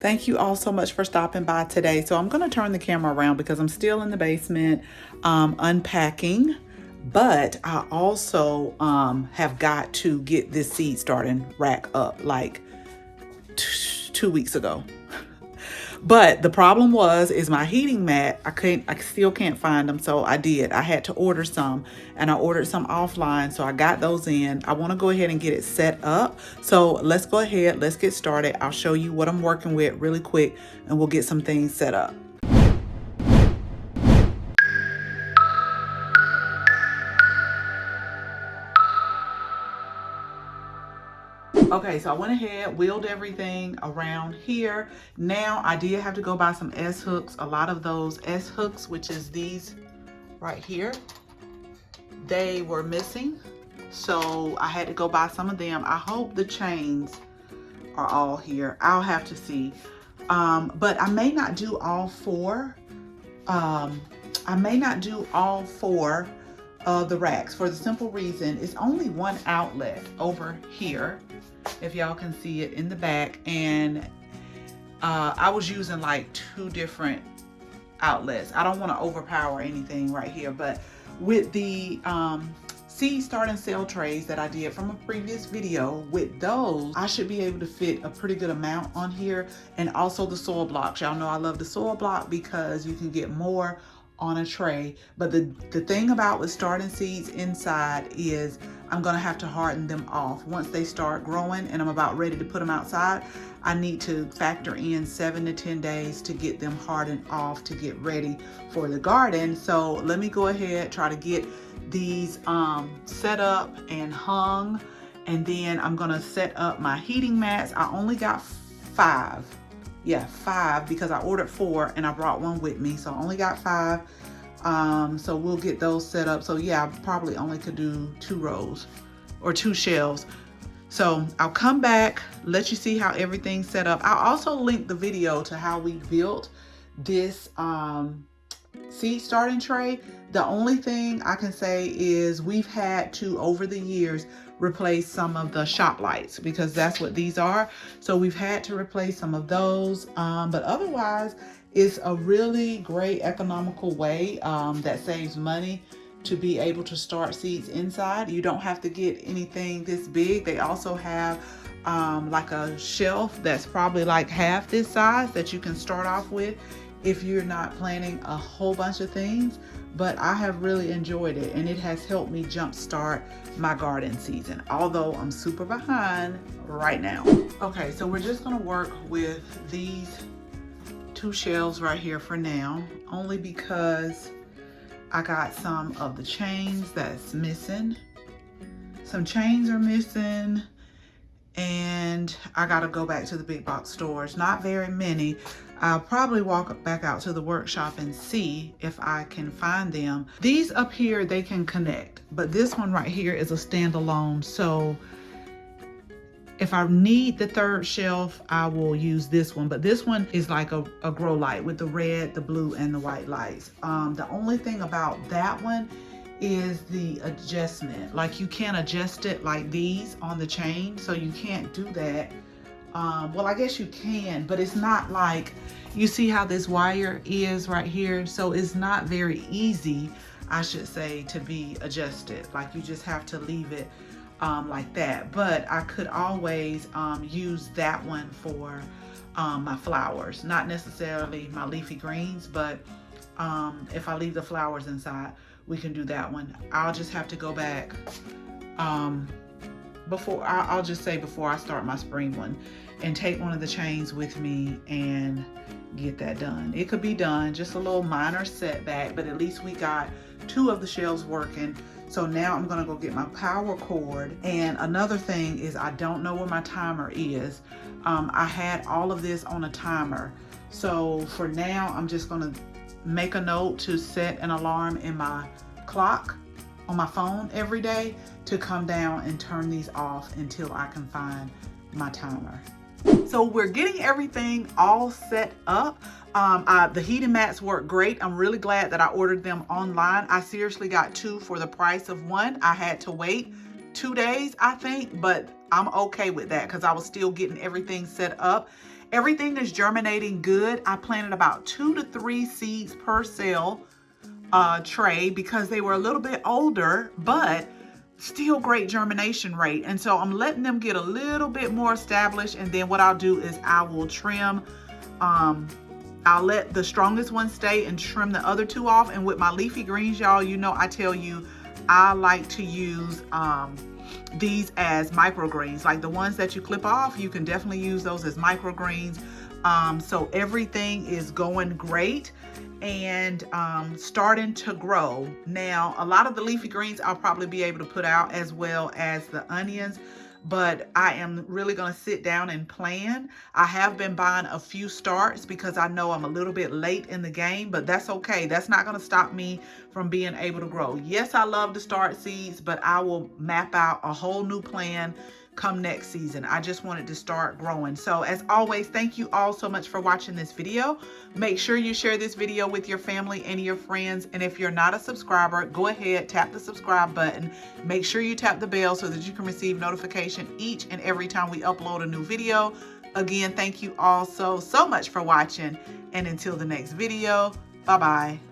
Thank you all so much for stopping by today. So I'm going to turn the camera around because I'm still in the basement unpacking, but I also have got to get this seed starting rack up like 2 weeks ago. But the problem is my heating mat, I still can't find them. So I had to order some, and I ordered some offline. So I got those in. I want to go ahead and get it set up. So let's go ahead, let's get started. I'll show you what I'm working with really quick, and we'll get some things set up. Okay, so I went ahead, wheeled everything around here. Now I did have to go buy some S hooks. A lot of those S hooks, which is these right here, they were missing. So I had to go buy some of them. I hope the chains are all here. I'll have to see. But I may not do all four. I may not do all four of the racks for the simple reason it's only one outlet over here, if y'all can see it in the back, and I was using like 2 different outlets. I don't want to overpower anything right here, but with the seed starting cell trays that I did from a previous video, with those I should be able to fit a pretty good amount on here. And also the soil blocks. Y'all know I love the soil block because you can get more on a tray. But the thing about with starting seeds inside is I'm gonna have to harden them off once they start growing, and I'm about ready to put them outside. I need to factor in 7 to 10 days to get them hardened off to get ready for the garden. So let me go ahead, try to get these set up and hung, and then I'm gonna set up my heating mats. I only got 5. Yeah, 5 because I ordered 4 and I brought one with me, so I only got 5. So we'll get those set up. So yeah, I probably only could do 2 rows or 2 shelves. So I'll come back, let you see how everything's set up. I'll also link the video to how we built this seed starting tray. The only thing I can say is we've had to, over the years, replace some of the shop lights because that's what these are. So we've had to replace some of those, but otherwise it's a really great economical way that saves money to be able to start seeds inside. You don't have to get anything this big. They also have like a shelf that's probably like half this size that you can start off with if you're not planning a whole bunch of things. But I have really enjoyed it, and it has helped me jumpstart my garden season, although I'm super behind right now. Okay, so we're just gonna work with these 2 shelves right here for now, only because I got some of the chains that's missing. Some chains are missing, and I gotta go back to the big box stores. Not very many. I'll probably walk back out to the workshop and see if I can find them. These up here, they can connect, but this one right here is a standalone. So if I need the 3rd shelf, I will use this one. But this one is like a grow light with the red, the blue, and the white lights. The only thing about that one is the adjustment. Like you can't adjust it like these on the chain, so you can't do that. Well, I guess you can, but it's not like, you see how this wire is right here? So it's not very easy, I should say, to be adjusted. Like you just have to leave it like that. But I could always use that one for my flowers, not necessarily my leafy greens, but if I leave the flowers inside, we can do that one. I'll just have to go back I'll just say before I start my spring one, and take one of the chains with me and get that done. It could be done, just a little minor setback, but at least we got 2 of the shelves working. So now I'm gonna go get my power cord. And another thing is I don't know where my timer is. I had all of this on a timer. So for now, I'm just gonna make a note to set an alarm in my clock on my phone every day to come down and turn these off until I can find my timer. So we're getting everything all set up. The heating mats work great. I'm really glad that I ordered them online. I seriously got 2 for the price of 1. I had to wait 2 days, I think, but I'm okay with that because I was still getting everything set up. Everything is germinating good. I planted about 2 to 3 seeds per cell tray because they were a little bit older, but still great germination rate. And so I'm letting them get a little bit more established, and then what I'll do is I will trim. I'll let the strongest one stay and trim the other 2 off. And with my leafy greens, y'all, you know I tell you I like to use these as microgreens. Like the ones that you clip off, you can definitely use those as microgreens. So everything is going great and starting to grow. Now, a lot of the leafy greens I'll probably be able to put out, as well as the onions, but I am really going to sit down and plan. I have been buying a few starts because I know I'm a little bit late in the game, but that's okay. That's not going to stop me from being able to grow. Yes, I love to start seeds, but I will map out a whole new plan come next season. I just wanted to start growing. So as always, thank you all so much for watching this video. Make sure you share this video with your family and your friends. And if you're not a subscriber, go ahead, tap the subscribe button. Make sure you tap the bell so that you can receive notification each and every time we upload a new video. Again, thank you all so much for watching. And until the next video, bye-bye.